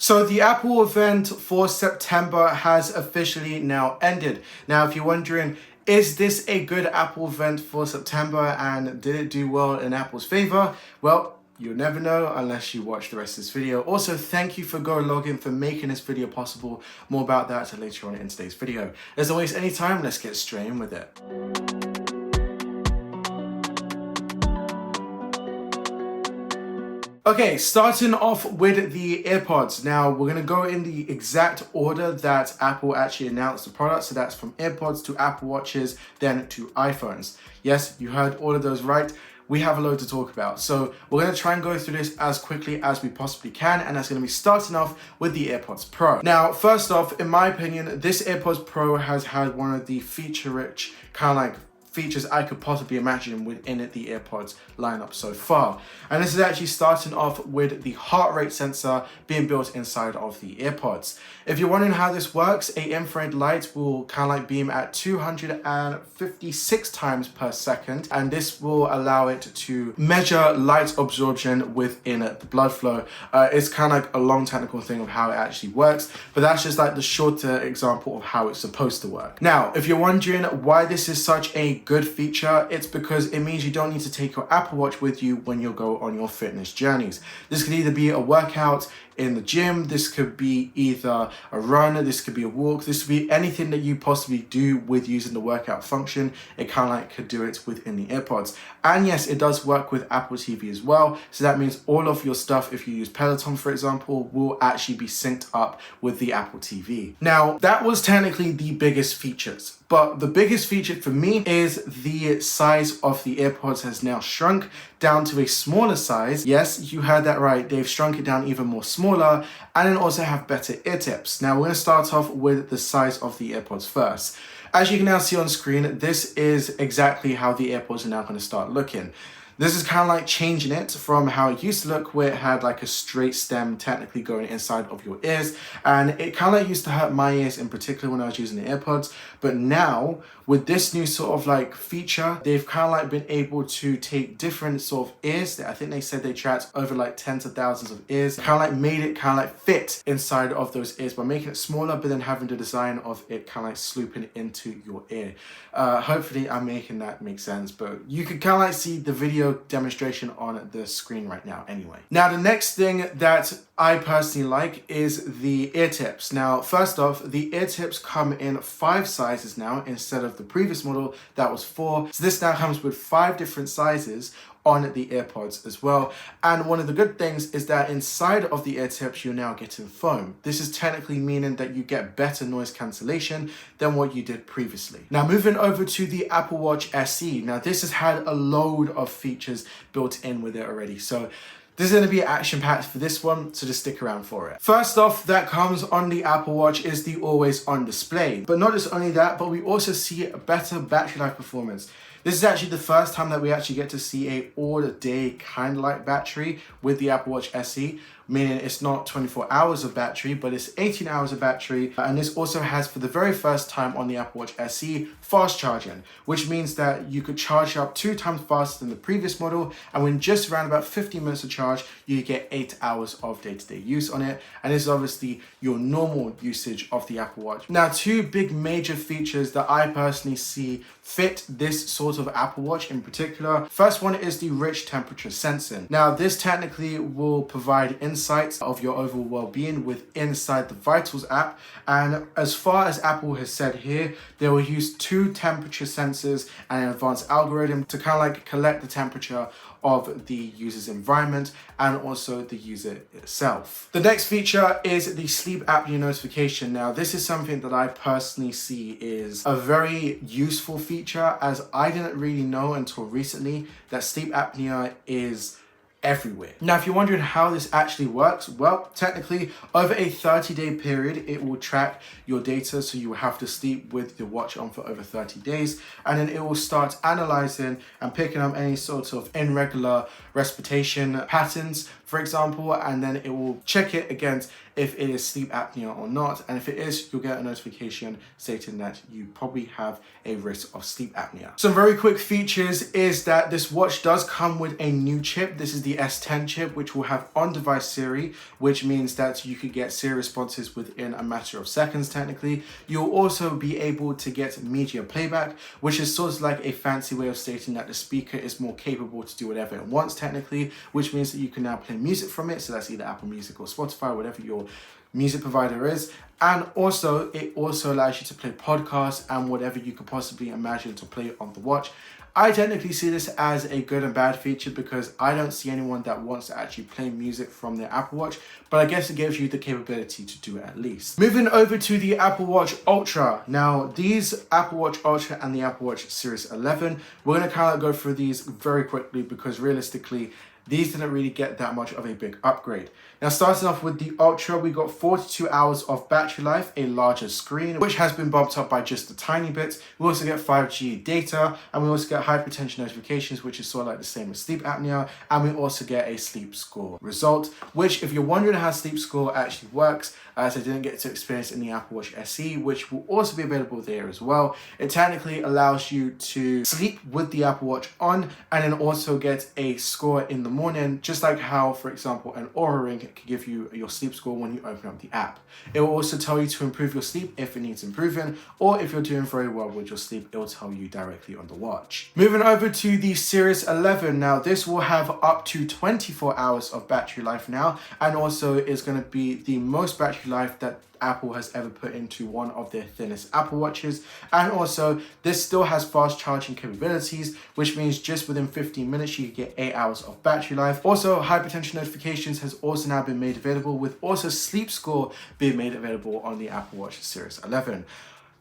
So the Apple event for September has officially now ended. Now, if you're wondering, is this a good Apple event for September and did it do well in Apple's favor? Well, you'll never know unless you watch the rest of this video. Also, thank you for GoLogin for making this video possible. More about that later on in today's video. As always, anytime, let's get straight in with it. Okay, starting off with the AirPods. Now, we're going to go in the exact order that Apple actually announced the product. So that's from AirPods to Apple Watches, then to iPhones. Yes, you heard all of those right. We have a load to talk about. So we're going to try and go through this as quickly as we possibly can. And that's going to be starting off with the AirPods Pro. Now, first off, in my opinion, this AirPods Pro has had one of the feature-rich kind of like features I could possibly imagine within the AirPods lineup so far. And this is actually starting off with the heart rate sensor being built inside of the AirPods. If you're wondering how this works, a infrared light will kind of like beam at 256 times per second, and this will allow it to measure light absorption within the blood flow. It's kind of like a long technical thing of how it actually works, but that's just like the shorter example of how it's supposed to work. Now, if you're wondering why this is such a good feature, it's because it means you don't need to take your Apple Watch with you when you go on your fitness journeys. This could either be a workout in the gym, this could be either a run, this could be a walk, this could be anything that you possibly do with using the workout function. It kind of like could do it within the AirPods. And yes, it does work with Apple TV as well. So that means all of your stuff, if you use Peloton, for example, will actually be synced up with the Apple TV. Now, that was technically the biggest features. But the biggest feature for me is the size of the AirPods has now shrunk down to a smaller size. Yes, you heard that right. They've shrunk it down even more smaller, and then also have better ear tips. Now, we're going to start off with the size of the AirPods first. As you can now see on screen, this is exactly how the AirPods are now going to start looking. This is kind of like changing it from how it used to look, where it had like a straight stem technically going inside of your ears. And it kind of like used to hurt my ears in particular when I was using the AirPods. But now with this new sort of like feature, they've kind of like been able to take different sort of ears. I think they said they tracked over like tens of thousands of ears. Kind of like made it kind of like fit inside of those ears by making it smaller, but then having the design of it kind of like swooping into your ear. Hopefully I'm making that make sense, but you can kind of like see the video demonstration on the screen right now anyway. Now, the next thing that I personally like is the ear tips. Now, first off, the ear tips come in 5 sizes now instead of the previous model that was 4. So this now comes with 5 different sizes on the AirPods as well. And one of the good things is that inside of the ear tips, you're now getting foam. This is technically meaning that you get better noise cancellation than what you did previously. Now, moving over to the Apple Watch SE. Now, this has had a load of features built in with it already. So this is going to be action-packed for this one, so just stick around for it. First off, that comes on the Apple Watch is the always-on display. But not just only that, but we also see a better battery life performance. This is actually the first time that we actually get to see a all-day kind of like battery with the Apple Watch SE, meaning it's not 24 hours of battery, but it's 18 hours of battery. And this also has, for the very first time on the Apple Watch SE, fast charging, which means that you could charge up 2 times faster than the previous model. And when just around about 15 minutes of charge, you get 8 hours of day-to-day use on it. And this is obviously your normal usage of the Apple Watch. Now, 2 big major features that I personally see fit this sort of Apple Watch in particular. First one is the rich temperature sensing. Now, this technically will provide insights of your overall well-being with inside the Vitals app. And as far as Apple has said here, they will use 2 temperature sensors and an advanced algorithm to kind of like collect the temperature of the user's environment and also the user itself. The next feature is the sleep apnea notification. Now, this is something that I personally see is a very useful feature, as I didn't really know until recently that sleep apnea is everywhere. Now, if you're wondering how this actually works, well, technically over a 30-day period, it will track your data. So you will have to sleep with your watch on for over 30 days. And then it will start analyzing and picking up any sort of irregular respiration patterns for example, and then it will check it against if it is sleep apnea or not. And if it is, you'll get a notification stating that you probably have a risk of sleep apnea. Some very quick features is that this watch does come with a new chip. This is the S10 chip, which will have on-device Siri, which means that you could get Siri responses within a matter of seconds, technically. You'll also be able to get media playback, which is sort of like a fancy way of stating that the speaker is more capable to do whatever it wants, technically, which means that you can now play music from it. So that's either Apple Music or Spotify, whatever your music provider is. And also, it also allows you to play podcasts and whatever you could possibly imagine to play on the watch. I technically see this as a good and bad feature because I don't see anyone that wants to actually play music from their Apple Watch, but I guess it gives you the capability to do it at least. Moving over to the Apple Watch Ultra. Now, these Apple Watch Ultra and the Apple Watch Series 11, we're going to kind of go through these very quickly because realistically, these didn't really get that much of a big upgrade. Now, starting off with the Ultra, we got 42 hours of battery life, a larger screen, which has been bumped up by just a tiny bit. We also get 5G data, and we also get hypertension notifications, which is sort of like the same as sleep apnea. And we also get a sleep score result, which if you're wondering how sleep score actually works, as I didn't get to experience in the Apple Watch SE, which will also be available there as well. It technically allows you to sleep with the Apple Watch on and then also get a score in the morning, just like how, for example, an Oura Ring can give you your sleep score when you open up the app. It will also tell you to improve your sleep if it needs improving, or if you're doing very well with your sleep, it will tell you directly on the watch. Moving over to the Series 11. Now, this will have up to 24 hours of battery life now, and also is going to be the most battery life that Apple has ever put into one of their thinnest Apple Watches. And also, this still has fast charging capabilities, which means just within 15 minutes, you can get 8 hours of battery life. Also, hypertension notifications has also now been made available, with also sleep score being made available on the Apple Watch Series 11.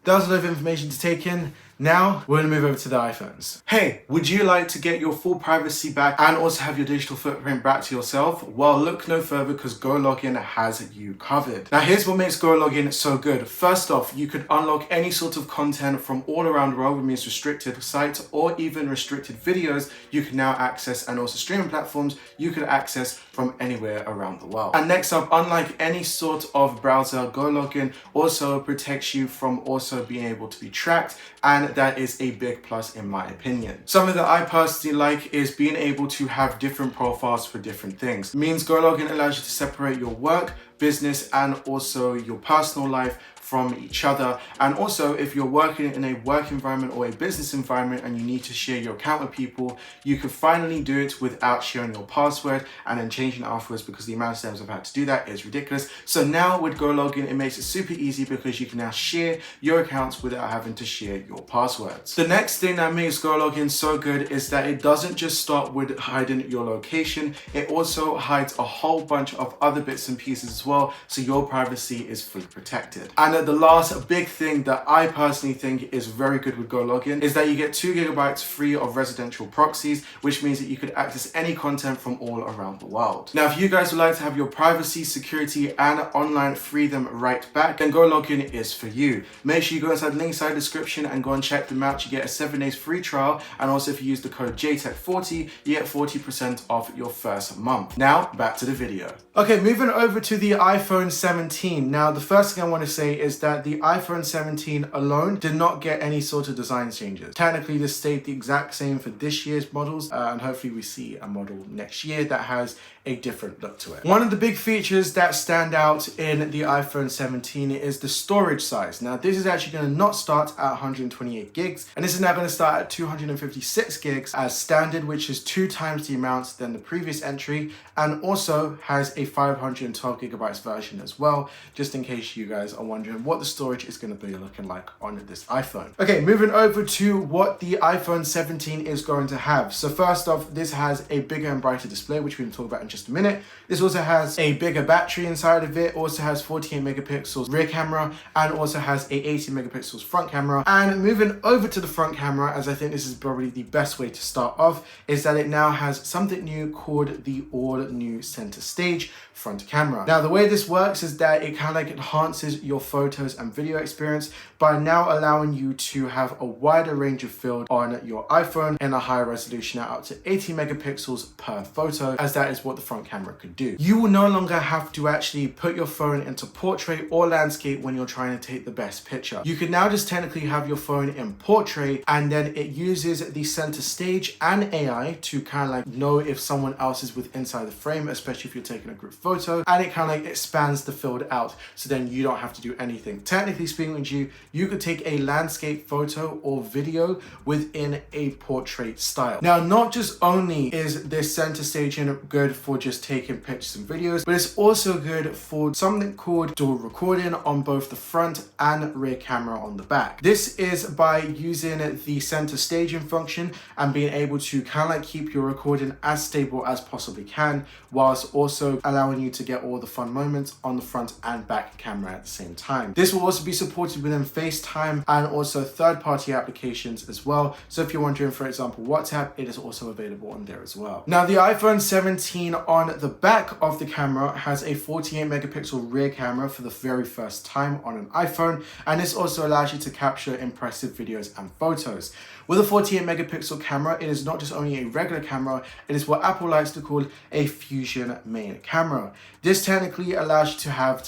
That was a lot of information to take in. Now, we're going to move over to the iPhones. Hey, would you like to get your full privacy back and also have your digital footprint back to yourself? Well, look no further because GoLogin has you covered. Now, here's what makes GoLogin so good. First off, you could unlock any sort of content from all around the world, which means restricted sites or even restricted videos you can now access, and also streaming platforms you could access from anywhere around the world. And next up, unlike any sort of browser, GoLogin also protects you from also being able to be tracked, and that is a big plus in my opinion. Something that I personally like is being able to have different profiles for different things. It means GoLogin allows you to separate your work, business, and also your personal life from each other. And also, if you're working in a work environment or a business environment and you need to share your account with people, you can finally do it without sharing your password and then changing it afterwards, because the amount of times I've had to do that is ridiculous. So now with GoLogin, it makes it super easy because you can now share your accounts without having to share your passwords. The next thing that makes GoLogin so good is that it doesn't just start with hiding your location, it also hides a whole bunch of other bits and pieces as well, so your privacy is fully protected. And the last big thing that I personally think is very good with GoLogin is that you get 2 GB free of residential proxies, which means that you could access any content from all around the world. Now, if you guys would like to have your privacy, security, and online freedom right back, then GoLogin is for you. Make sure you go inside the link inside the description and go and check them out. You get a 7 days free trial, and also if you use the code JayTech40, you get 40% off your first month. Now, back to the video. Okay, moving over to the iPhone 17. Now, the first thing I want to say is that the iPhone 17 alone did not get any sort of design changes. Technically, this stayed the exact same for this year's models, and hopefully we see a model next year that has a different look to it. One of the big features that stand out in the iPhone 17 is the storage size. Now, this is actually going to not start at 128 gigs, and this is now going to start at 256 gigs as standard, which is 2 times the amount than the previous entry, and also has a 512 gigabytes version as well, just in case you guys are wondering what the storage is going to be looking like on this iPhone. Okay, moving over to what the iPhone 17 is going to have. So first off, this has a bigger and brighter display, which we can talk about in just a minute. This also has a bigger battery inside of it, also has 48 megapixels rear camera, and also has a 80 megapixels front camera. And moving over to the front camera, as I think this is probably the best way to start off, is that it now has something new called the all new center stage front camera. Now, the way this works is that it kind of like enhances your photos and video experience by now allowing you to have a wider range of field on your iPhone in a higher resolution at up to 80 megapixels per photo, as that is what the front camera could do. You will no longer have to actually put your phone into portrait or landscape when you're trying to take the best picture. You can now just technically have your phone in portrait, and then it uses the center stage and AI to kind of like know if someone else is inside the frame, especially if you're taking a group photo, and it kind of like expands the field out, so then you don't have to do anything. Technically speaking with you could take a landscape photo or video within a portrait style. Now, not just only is this center staging good for just taking pictures and videos, but it's also good for something called dual recording on both the front and rear camera on the back. This is by using the center staging function and being able to kind of like keep your recording as stable as possibly can, whilst also allowing you to get all the fun moments on the front and back camera at the same time. This will also be supported within FaceTime and also third-party applications as well. So if you're wondering, for example, WhatsApp, it is also available on there as well. Now, the iPhone 17 on the back of the camera has a 48 megapixel rear camera for the very first time on an iPhone, and this also allows you to capture impressive videos and photos. With a 48 megapixel camera, it is not just only a regular camera, it is what Apple likes to call a fusion main camera. This technically allows you to have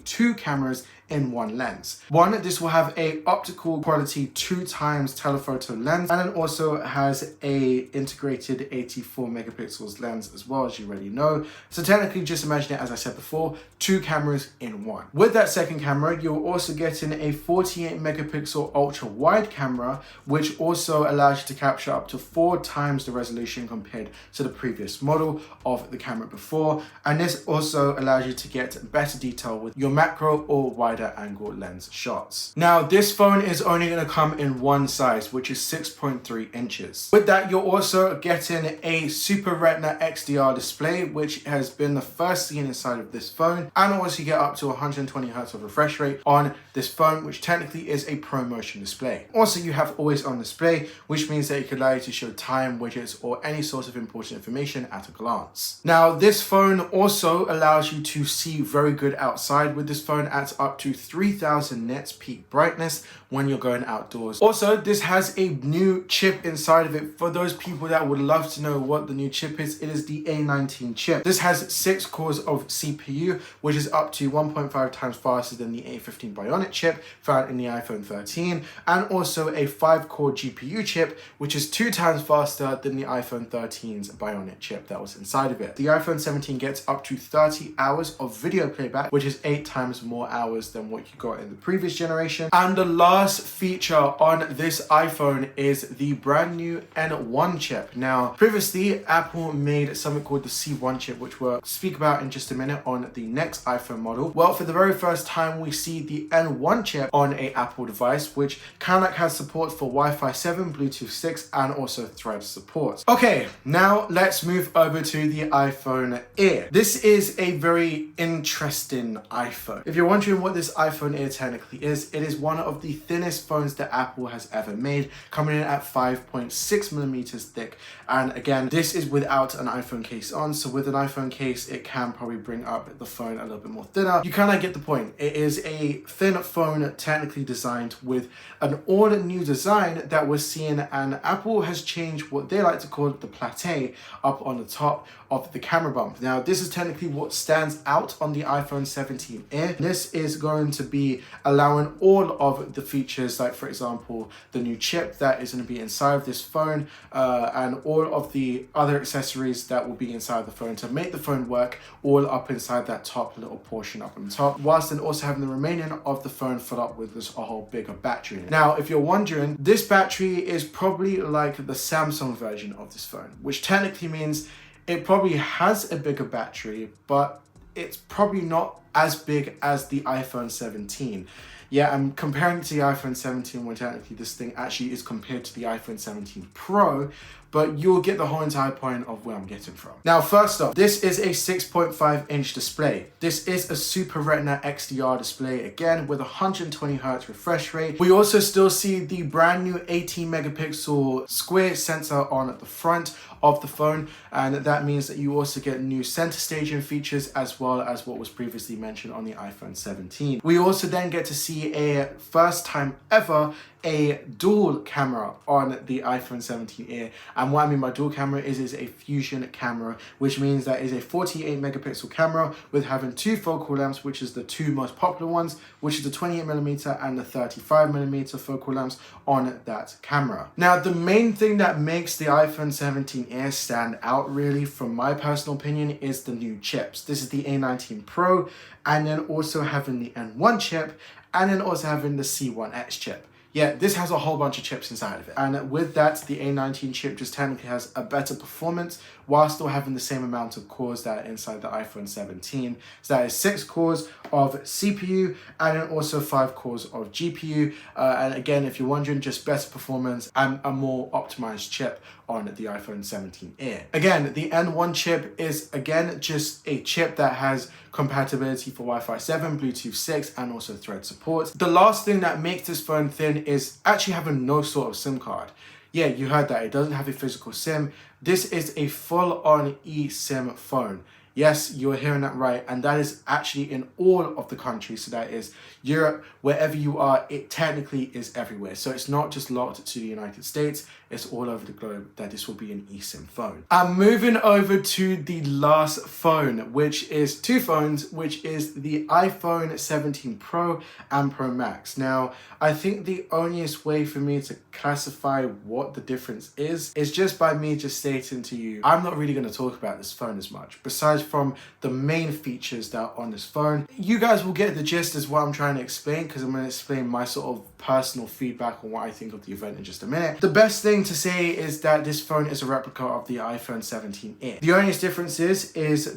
two cameras in one lens. One, this will have a optical quality 2x telephoto lens, and it also has a integrated 84 megapixels lens as well, as you already know. So technically, just imagine it, as I said before, two cameras in one. With that second camera, you're also getting a 48 megapixel ultra wide camera, which also allows you to capture up to 4 times the resolution compared to the previous model of the camera before. And this also allows you to get better detail with your macro or wider angle lens shots. Now, this phone is only going to come in one size, which is 6.3 inches. With that, you're also getting a Super Retina XDR display, which has been the first seen inside of this phone, and also you get up to 120 Hz of refresh rate on this phone, which technically is a ProMotion display. Also, you have always on display, which means that it could allow you to show time, widgets, or any sort of important information at a glance. Now, this phone also allows you to see very good outside with this phone at up to 3000 nits peak brightness when you're going outdoors. Also, this has a new chip inside of it. For those people that would love to know what the new chip is, it is the A19 chip. This has 6 cores of CPU, which is up to 1.5 times faster than the A15 Bionic chip found in the iPhone 13, and also a 5-core GPU chip, which is 2 times faster than the iPhone 13's Bionic chip that was inside of it. The iPhone 17 gets up to 30 hours of video playback, which is 8 times more hours than what you got in the previous generation. And the last feature on this iPhone is the brand new N1 chip. Now, previously, Apple made something called the C1 chip, which we'll speak about in just a minute on the next iPhone model. Well, for the very first time, we see the N1 chip on a Apple device, which kind of has support for Wi-Fi 7, Bluetooth 6, and also Thread support. Okay, now let's move over to the iPhone Air. This is a very interesting iPhone. If you're wondering what this iPhone Air technically is, it is one of the thinnest phones that Apple has ever made, coming in at 5.6 millimeters thick. And again, this is without an iPhone case on, so with an iPhone case, it can probably bring up the phone a little bit more thinner. You kind of get the point. It is a thin phone technically designed with an all new design that we're seeing, and Apple has changed what they like to call the plateau up on the top of the camera bump. Now, this is technically what stands out on the iPhone 17 Air. This is going to be allowing all of the features, like for example, the new chip that is going to be inside of this phone, and all of the other accessories that will be inside the phone to make the phone work, all up inside that top little portion up on the top, whilst then also having the remaining of the phone filled up with this whole bigger battery in it. Now, if you're wondering, this battery is probably like the Samsung version of this phone, which technically means it probably has a bigger battery, but it's probably not as big as the iPhone 17. Yeah, I'm comparing it to the iPhone 17 when technically this thing actually is compared to the iPhone 17 Pro, but you'll get the whole entire point of where I'm getting from. Now, first off, this is a 6.5 inch display. This is a Super Retina XDR display, again, with 120 Hz refresh rate. We also still see the brand new 18 megapixel square sensor on the front of the phone, and that means that you also get new center staging features as well as what was previously mentioned on the iPhone 17. We also then get to see a first time ever a dual camera on the iPhone 17 Air, And what I mean by dual camera is a fusion camera, which means that is a 48 megapixel camera with having two focal lengths, which is the two most popular ones, which is the 28mm and the 35mm focal lengths on that camera. Now, the main thing that makes the iPhone 17 Air stand out, really, from my personal opinion, is the new chips. This is the A19 Pro, and then also having the N1 chip, and then also having the C1X chip. Yeah, this has a whole bunch of chips inside of it. And with that, the A19 chip just technically has a better performance while still having the same amount of cores that are inside the iPhone 17. So that is 6 cores of CPU and then also 5 cores of GPU. And again, if you're wondering, just better performance and a more optimized chip on the iPhone 17 Air. Again, the N1 chip is, again, just a chip that has compatibility for Wi-Fi 7, Bluetooth 6, and also Thread support. The last thing that makes this phone thin is actually having no sort of SIM card. Yeah, you heard that. It doesn't have a physical SIM. This is a full-on eSIM phone. Yes, you're hearing that right, and that is actually in all of the countries. So that is Europe, wherever you are, it technically is everywhere. So it's not just locked to the United States, it's all over the globe that this will be an eSIM phone. I'm moving over to the last phone, which is two phones, which is the iPhone 17 Pro and Pro Max. Now, I think the onlyest way for me to classify what the difference is just by me just stating to you, I'm not really going to talk about this phone as much, besides from the main features that are on this phone. You guys will get the gist as what I'm trying to explain, because I'm going to explain my sort of personal feedback on what I think of the event in just a minute. The best thing to say is that this phone is a replica of the iPhone 17 Air. The only difference is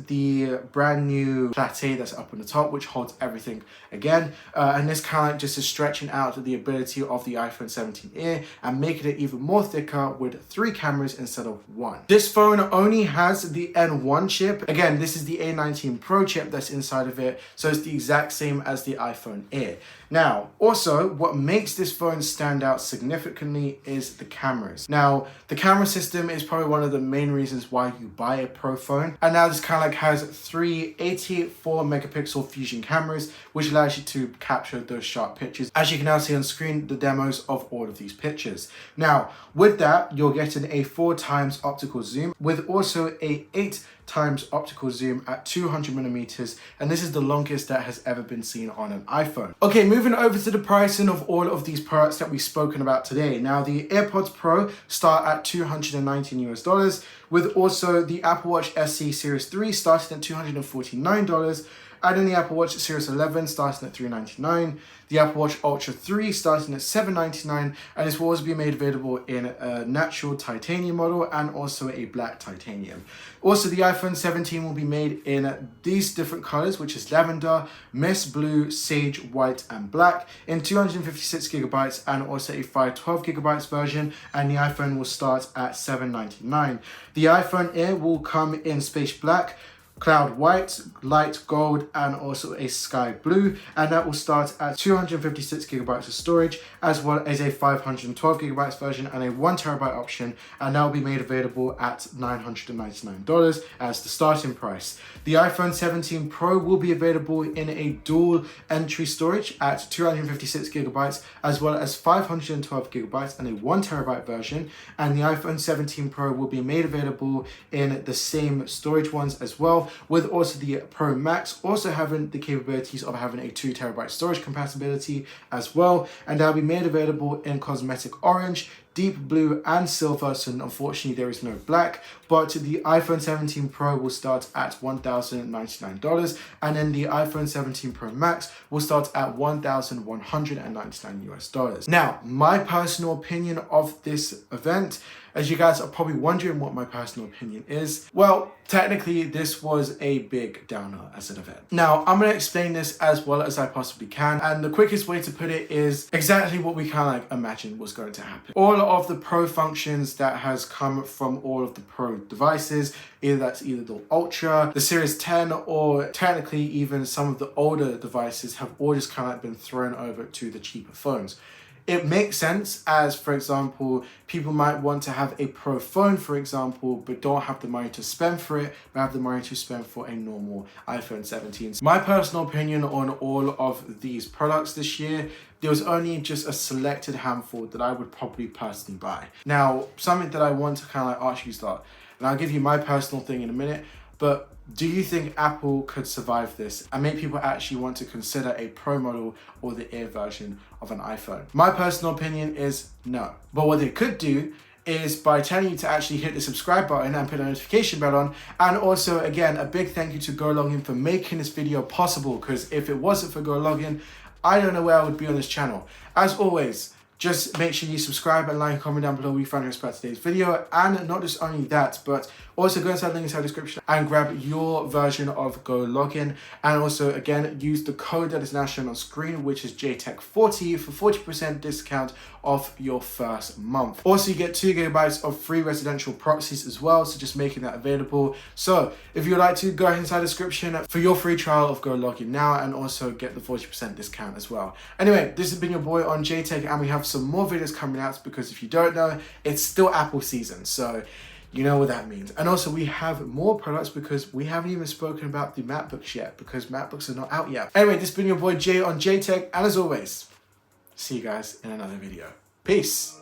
the brand new plateau that's up on the top, which holds everything again, and this kind of just is stretching out the ability of the iPhone 17 Air and making it even more thicker with 3 cameras instead of 1. This phone only has the N1 chip. Again, this is the A19 Pro chip that's inside of it, so it's the exact same as the iPhone Air. Now, also, what makes this phone stand out significantly is the cameras. Now, the camera system is probably one of the main reasons why you buy a Pro phone. And now this kind of like has 3 84 megapixel fusion cameras, which allows you to capture those sharp pictures. As you can now see on screen, the demos of all of these pictures. Now, with that, you're getting a 4x optical zoom with also a 8x optical zoom at 200mm, and this is the longest that has ever been seen on an iPhone. Okay, moving over to the pricing of all of these products that we've spoken about today. Now, the AirPods Pro start at $219 US, with also the Apple Watch SE Series 3 starting at $249, and then the Apple Watch Series 11 starting at $399, the Apple Watch Ultra 3 starting at $799, and this will also be made available in a natural titanium model and also a black titanium. Also, the iPhone 17 will be made in these different colors, which is lavender, mist blue, sage, white, and black, in 256GB and also a 512GB version, and the iPhone will start at $799. The iPhone Air will come in space black, cloud white, light gold, and also a sky blue, and that will start at 256GB of storage, as well as a 512GB version and a 1TB option, and that will be made available at $999 as the starting price. The iPhone 17 Pro will be available in a dual entry storage at 256GB, as well as 512GB and a 1TB version, and the iPhone 17 Pro will be made available in the same storage ones as well, with also the Pro Max also having the capabilities of having a 2TB storage compatibility as well, and that'll be made available in cosmetic orange, deep blue, and silver. So unfortunately there is no black, but the iPhone 17 Pro will start at $1,099, and then the iPhone 17 Pro Max will start at $1,199 US. Now, my personal opinion of this event, as you guys are probably wondering what my personal opinion is, well, technically this was a big downer as an event. Now, I'm going to explain this as well as I possibly can, and the quickest way to put it is exactly what we kind of like imagined was going to happen. All of the Pro functions that has come from all of the Pro devices, either the Ultra, the Series 10, or technically even some of the older devices, have all just kind of like been thrown over to the cheaper phones. It makes sense as, for example, people might want to have a pro phone, for example, but don't have the money to spend for it, but have the money to spend for a normal iPhone 17. My personal opinion on all of these products this year, there was only just a selected handful that I would probably personally buy. Now, something that I want to kind of like ask you start, and I'll give you my personal thing in a minute, but do you think Apple could survive this and make people actually want to consider a Pro model or the Air version of an iPhone? My personal opinion is no. But what they could do is by telling you to actually hit the subscribe button and put a notification bell on. And also, again, a big thank you to GoLogin for making this video possible, because if it wasn't for GoLogin, I don't know where I would be on this channel. As always, just make sure you subscribe and like and comment down below what you found about today's video. And not just only that, but also go inside the link inside the description and grab your version of GoLogin. And also, again, use the code that is now shown on screen, which is JayTech40 for 40% discount off your first month. Also, you get 2 GB of free residential proxies as well, so just making that available. So if you'd like to, go ahead inside the description for your free trial of GoLogin now, and also get the 40% discount as well. Anyway, this has been your boy on JayTech, and we have some more videos coming out, because if you don't know, it's still Apple season, so you know what that means. And also, we have more products, because we haven't even spoken about the MacBooks yet, because MacBooks are not out yet. Anyway, this has been your boy Jay on JayTech, and as always, see you guys in another video. Peace.